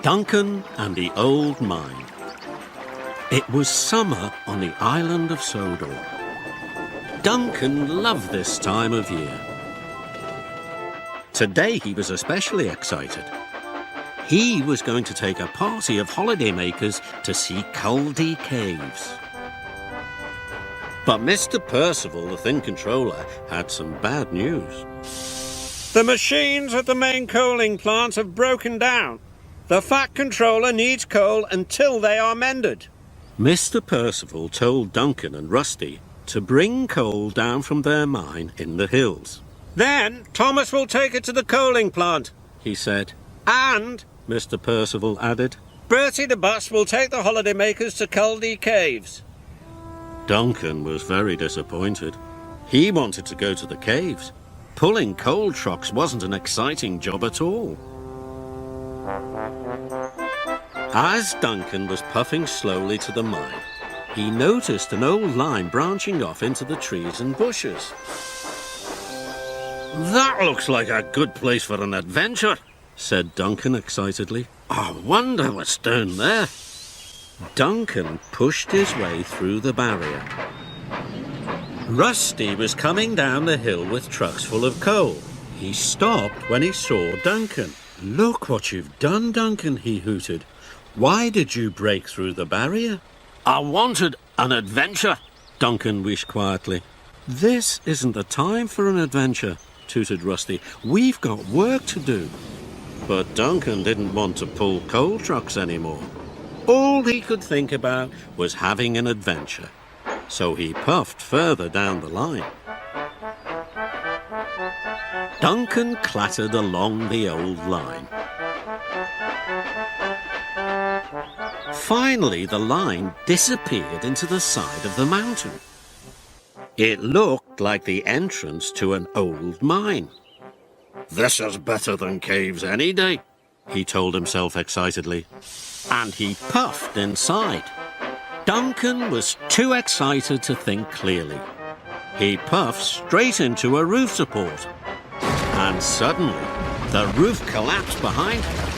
Duncan and the Old Mine. It was summer on the island of Sodor. Duncan loved this time of year. Today he was especially excited. He was going to take a party of holidaymakers to see Culdy Caves. But Mr. Percival, the Thin Controller, had some bad news. The machines at the main coaling plant have broken down. The Fat Controller needs coal until they are mended. Mr. Percival told Duncan and Rusty to bring coal down from their mine in the hills. Then Thomas will take it to the coaling plant, he said. And, Mr. Percival added, Bertie the bus will take the holidaymakers to Culdy Caves. Duncan was very disappointed. He wanted to go to the caves. Pulling coal trucks wasn't an exciting job at all. As Duncan was puffing slowly to the mine, he noticed an old line branching off into the trees and bushes. "That looks like a good place for an adventure," said Duncan excitedly. "I wonder what's down there." Duncan pushed his way through the barrier. Rusty was coming down the hill with trucks full of coal. He stopped when he saw Duncan. "Look what you've done, Duncan," he hooted. "Why did you break through the barrier?" "I wanted an adventure," Duncan wished quietly. "This isn't the time for an adventure," tooted Rusty. "We've got work to do." But Duncan didn't want to pull coal trucks anymore. All he could think about was having an adventure. So he puffed further down the line. Duncan clattered along the old line. Finally, the line disappeared into the side of the mountain. It looked like the entrance to an old mine. "This is better than caves any day," he told himself excitedly. And he puffed inside. Duncan was too excited to think clearly. He puffed straight into a roof support. And suddenly, the roof collapsed behind him.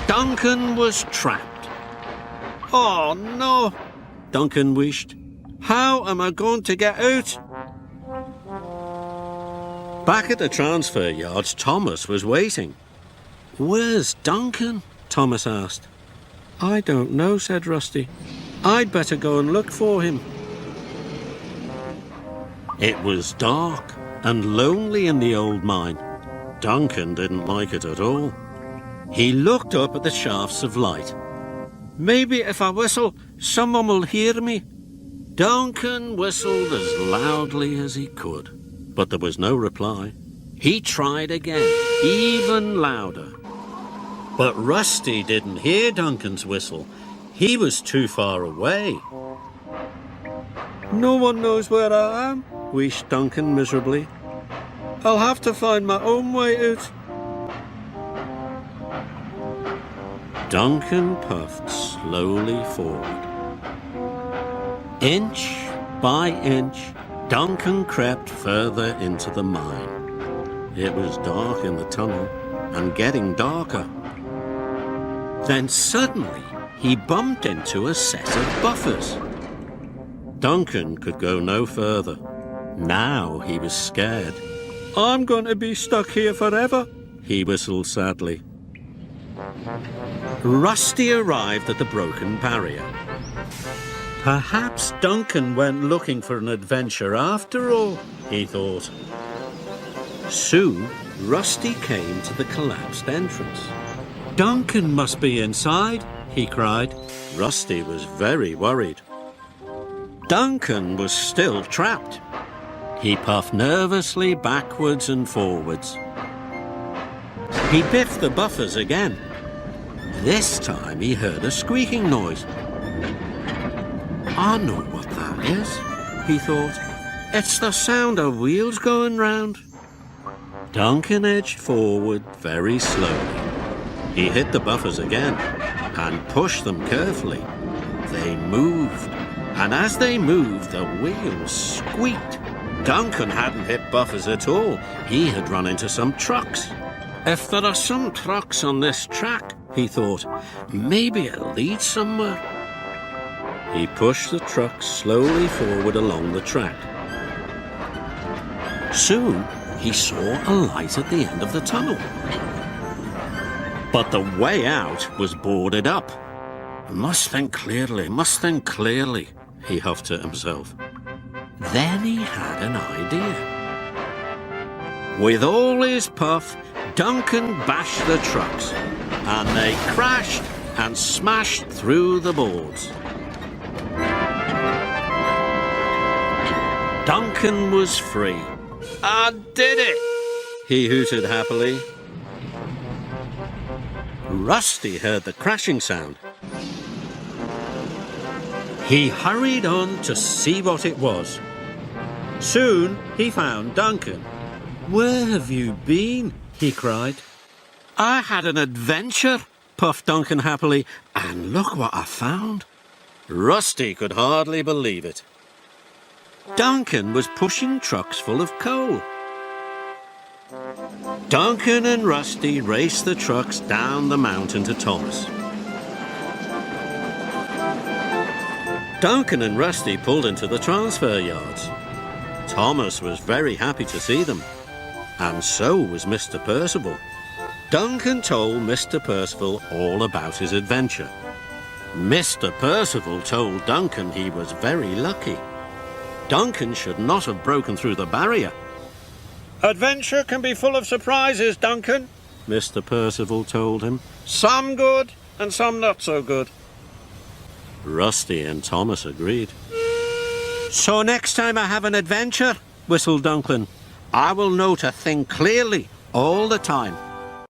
Duncan was trapped. "Oh no," Duncan wished. "How am I going to get out?" Back at the transfer yards, Thomas was waiting. "Where's Duncan?" Thomas asked. "I don't know," said Rusty. "I'd better go and look for him." It was dark and lonely in the old mine. Duncan didn't like it at all. He looked up at the shafts of light. "Maybe if I whistle, someone will hear me." Duncan whistled as loudly as he could, but there was no reply. He tried again, even louder. But Rusty didn't hear Duncan's whistle. He was too far away. "No one knows where I am," wished Duncan miserably. "I'll have to find my own way out." Duncan puffed slowly forward. Inch by inch, Duncan crept further into the mine. It was dark in the tunnel and getting darker. Then suddenly, he bumped into a set of buffers. Duncan could go no further. Now he was scared. "I'm going to be stuck here forever," he whistled sadly. Rusty arrived at the broken barrier. Perhaps Duncan went looking for an adventure after all, he thought. Soon, Rusty came to the collapsed entrance. "Duncan must be inside," he cried. Rusty was very worried. Duncan was still trapped. He puffed nervously backwards and forwards. He biffed the buffers again. This time he heard a squeaking noise. "I know what that is," he thought. "It's the sound of wheels going round." Duncan edged forward very slowly. He hit the buffers again and pushed them carefully. They moved, and as they moved, the wheels squeaked. Duncan hadn't hit buffers at all. He had run into some trucks. "If there are some trucks on this track," He thought, maybe it'll lead somewhere. He pushed the truck slowly forward along the track. Soon, he saw a light at the end of the tunnel. But the way out was boarded up. Must think clearly, he huffed to himself. Then he had an idea. With all his puff, Duncan bashed the trucks, and they crashed and smashed through the boards. Duncan was free. I did it, he hooted happily. Rusty heard the crashing sound. He hurried on to see what it was. Soon he found Duncan. "Where have you been?" he cried. "I had an adventure," puffed Duncan happily, "and look what I found." Rusty could hardly believe it. Duncan was pushing trucks full of coal. Duncan and Rusty raced the trucks down the mountain to Thomas. Duncan and Rusty pulled into the transfer yards. Thomas was very happy to see them, and so was Mr. Percival. Duncan told Mr. Percival all about his adventure. Mr. Percival told Duncan he was very lucky. Duncan should not have broken through the barrier. Adventure can be full of surprises, Duncan, Mr. Percival told him. Some good and some not so good. Rusty and Thomas agreed. "So next time I have an adventure," whistled Duncan, "I will know to think clearly all the time."